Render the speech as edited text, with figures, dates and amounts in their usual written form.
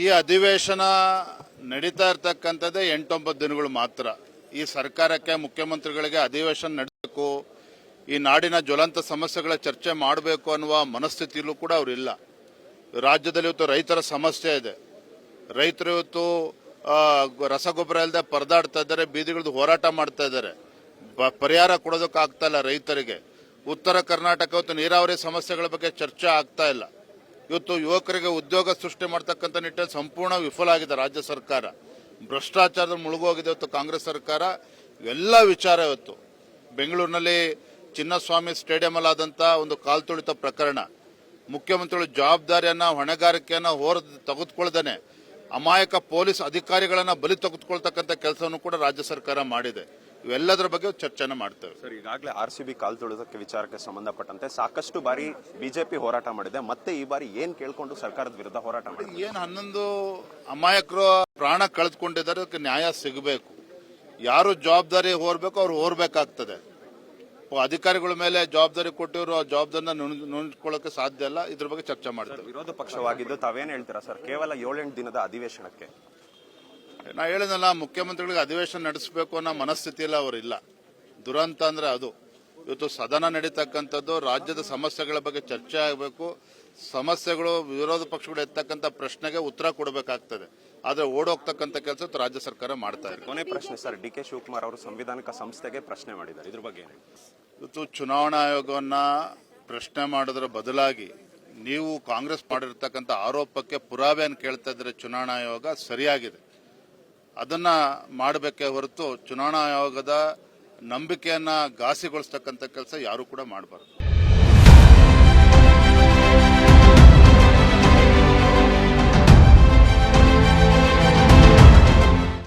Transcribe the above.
ಈ ಅಧಿವೇಶನ ನಡೀತಾ ಇರ್ತಕ್ಕಂಥದ್ದೇ 8-9 ದಿನಗಳು ಮಾತ್ರ. ಈ ಸರ್ಕಾರಕ್ಕೆ, ಮುಖ್ಯಮಂತ್ರಿಗಳಿಗೆ ಅಧಿವೇಶನ ನಡೆಸಬೇಕು, ಈ ನಾಡಿನ ಜ್ವಲಂತ ಸಮಸ್ಯೆಗಳ ಚರ್ಚೆ ಮಾಡಬೇಕು ಅನ್ನುವ ಮನಸ್ಥಿತಿಯಲ್ಲೂ ಕೂಡ ಅವರಿಲ್ಲ. ರಾಜ್ಯದಲ್ಲಿ ಇವತ್ತು ರೈತರ ಸಮಸ್ಯೆ ಇದೆ. ರೈತರು ಇವತ್ತು ರಸಗೊಬ್ಬರ ಇಲ್ಲದೆ ಪರದಾಡ್ತಾ ಇದ್ದಾರೆ, ಬೀದಿಗಿಳಿದು ಹೋರಾಟ ಮಾಡ್ತಾ ಇದ್ದಾರೆ. ಪರಿಹಾರ ಕೊಡೋದಕ್ಕಾಗ್ತಾ ಇಲ್ಲ ರೈತರಿಗೆ. ಉತ್ತರ ಕರ್ನಾಟಕ ಇವತ್ತು ನೀರಾವರಿ ಸಮಸ್ಯೆಗಳ ಬಗ್ಗೆ ಚರ್ಚೆ ಆಗ್ತಾ ಇಲ್ಲ. ಇವತ್ತು ಯುವಕರಿಗೆ ಉದ್ಯೋಗ ಸೃಷ್ಟಿ ಮಾಡ್ತಕ್ಕಂಥ ನಿಟ್ಟಿನಲ್ಲಿ ಸಂಪೂರ್ಣ ವಿಫಲ ಆಗಿದೆ ರಾಜ್ಯ ಸರ್ಕಾರ. ಭ್ರಷ್ಟಾಚಾರದ ಮುಳುಗೋಗಿದೆ ಇವತ್ತು ಕಾಂಗ್ರೆಸ್ ಸರ್ಕಾರ. ಇವೆಲ್ಲ ವಿಚಾರ ಇವತ್ತು ಬೆಂಗಳೂರಿನಲ್ಲಿ ಚಿನ್ನಸ್ವಾಮಿ ಸ್ಟೇಡಿಯಂ ಅಲ್ಲಾದಂಥ ಒಂದು ಕಾಲ್ತುಳಿತ ಪ್ರಕರಣ, ಮುಖ್ಯಮಂತ್ರಿಗಳು ಜವಾಬ್ದಾರಿಯನ್ನ ಹೊಣೆಗಾರಿಕೆಯನ್ನ ತೆಗೆದುಕೊಳ್ಳದೇನೆ ಅಮಾಯಕ ಪೊಲೀಸ್ ಅಧಿಕಾರಿಗಳನ್ನ ಬಲಿ ತೆಗೆದುಕೊಳ್ತಕ್ಕಂಥ ಕೆಲಸವನ್ನು ಕೂಡ ರಾಜ್ಯ ಸರ್ಕಾರ ಮಾಡಿದೆ. ಇವೆಲ್ಲದರ ಬಗ್ಗೆ ಚರ್ಚೆನ ಮಾಡ್ತೇವೆ. ಸರ್, ಈಗಾಗಲೇ RCB ಕಾಲ್ ತುಳಿದಕ್ಕೆ ವಿಚಾರಕ್ಕೆ ಸಂಬಂಧಪಟ್ಟಂತೆ ಸಾಕಷ್ಟು ಬಾರಿ ಬಿಜೆಪಿ ಹೋರಾಟ ಮಾಡಿದೆ. ಮತ್ತೆ ಈ ಬಾರಿ ಏನ್ ಕೇಳ್ಕೊಂಡು ಸರ್ಕಾರದ ವಿರುದ್ಧ ಹೋರಾಟ ಮಾಡಿದೆ? ಏನು 11 ಅಮಾಯಕರು ಪ್ರಾಣ ಕಳೆದುಕೊಂಡಿದ್ದಾರೆ, ಅದಕ್ಕೆ ನ್ಯಾಯ ಸಿಗಬೇಕು. ಯಾರು ಜವಾಬ್ದಾರಿ ಹೊರಬೇಕು ಅವ್ರು ಹೊರಬೇಕಾಗ್ತದೆ. ಅಧಿಕಾರಿಗಳ ಮೇಲೆ ಜವಾಬ್ದಾರಿ ಕೊಟ್ಟಿರೋ ಜವಾಬ್ದಾರಿನ ನುಣಿಸ್ಕೊಳ್ಳೋಕೆ ಸಾಧ್ಯ ಇಲ್ಲ. ಇದ್ರ ಬಗ್ಗೆ ಚರ್ಚೆ ಮಾಡ್ತಾರೆ. ವಿರೋಧ ಪಕ್ಷವಾಗಿದ್ದು ತಾವೇನ್ ಹೇಳ್ತೀರಾ ಸರ್? ಕೇವಲ 7-8 ದಿನದ ಅಧಿವೇಶನಕ್ಕೆ ನಾ ಹೇಳಿದ್ನಲ್ಲ, ಮುಖ್ಯಮಂತ್ರಿಗಳಿಗೆ ಅಧಿವೇಶನ ನಡೆಸಬೇಕು ಅನ್ನೋ ಮನಸ್ಥಿತಿಯಲ್ಲಿ ಅವರಿಲ್ಲ. ದುರಂತ ಅಂದ್ರೆ ಅದು. ಇವತ್ತು ಸದನ ನಡೀತಕ್ಕಂಥದ್ದು ರಾಜ್ಯದ ಸಮಸ್ಯೆಗಳ ಬಗ್ಗೆ ಚರ್ಚೆ ಆಗಬೇಕು. ಸಮಸ್ಯೆಗಳು ವಿರೋಧ ಪಕ್ಷಗಳು ಎತ್ತಕ್ಕಂಥ ಪ್ರಶ್ನೆಗೆ ಉತ್ತರ ಕೊಡಬೇಕಾಗ್ತದೆ. ಆದ್ರೆ ಓಡೋಗ್ತಕ್ಕಂಥ ಕೆಲಸ ರಾಜ್ಯ ಸರ್ಕಾರ ಮಾಡ್ತಾ ಇದೆ. ಕೊನೆ ಪ್ರಶ್ನೆ ಸರ್, DK ಶಿವಕುಮಾರ್ ಅವರು ಸಂವಿಧಾನಿಕ ಸಂಸ್ಥೆಗೆ ಪ್ರಶ್ನೆ ಮಾಡಿದ್ದಾರೆ, ಇದ್ರ ಬಗ್ಗೆ ಇವತ್ತು ಚುನಾವಣಾ ಆಯೋಗವನ್ನ ಪ್ರಶ್ನೆ ಮಾಡೋದ್ರ ಬದಲಾಗಿ ನೀವು ಕಾಂಗ್ರೆಸ್ ಮಾಡಿರ್ತಕ್ಕಂಥ ಆರೋಪಕ್ಕೆ ಪುರಾವೆಯನ್ನು ಕೇಳ್ತಾ ಇದ್ರೆ ಚುನಾವಣಾ ಆಯೋಗ ಸರಿಯಾಗಿದೆ. ಅದನ್ನ ಮಾಡಬೇಕೇ ಹೊರತು ಚುನಾವಣಾ ಆಯೋಗದ ನಂಬಿಕೆಯನ್ನ ಘಾಸಿಗೊಳಿಸ್ತಕ್ಕಂಥ ಕೆಲಸ ಯಾರು ಕೂಡ ಮಾಡಬಾರದು.